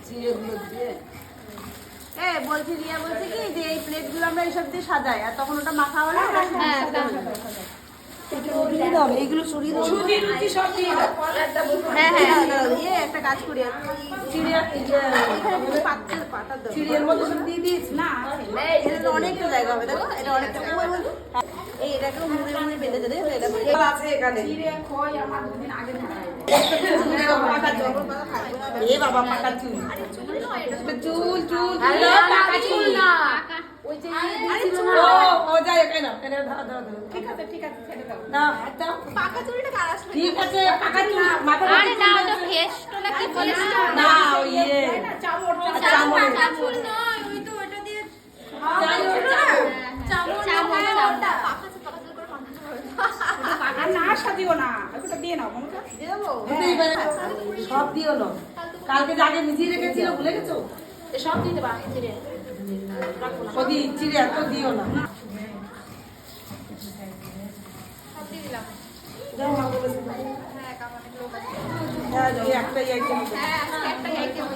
চিড়েগুলো দিয়ে বলছি রিয়া বলছে কি যে এই প্লেটগুলো আমরা এইসব দিয়ে সাজাই আর তখন ওটা মাখা হলে এইগুলো সরিয়ে দেবো একটা কাজ করি চিড়িয়ার মধ্যে সব দিয়ে দিয়েছি না এটা অনেকটা জায়গা হবে দেখো এটা অনেকটা এই এটাকে মুড়ে মুড়ে বেঁধে দেবে এটা আছে এখানে এ বাবা পাকা চুল চুল চুল পাকা চুল না ওই যে ও যায় কেন কেন দাও ঠিক আছে ছেড়ে দাও দাও পাকা চুলটা কার আসবে ঠিক আছে পাকা চুল মাথা আরে না ওটা ফেস্টটা কি বলিস না ওই চামড় চুল নয় ওই তো ওটা দিয়ে চামড় পাকা চুল করে পাকা না সাজিও না ওটা দিয়ে নাও মনে দিয়ে দেবো সব দিও না কালকে আগে মিজিয়ে রেখেছিল ভুলে গেছো সব দিতে পারো চিড়ে ওদি চিড়ে এত দিও না সব দিয়ে দিলাম দাও মা বলে হ্যাঁ কামানে লোক আছে হ্যাঁ একটাই আইটেম হ্যাঁ একটাই আইটেম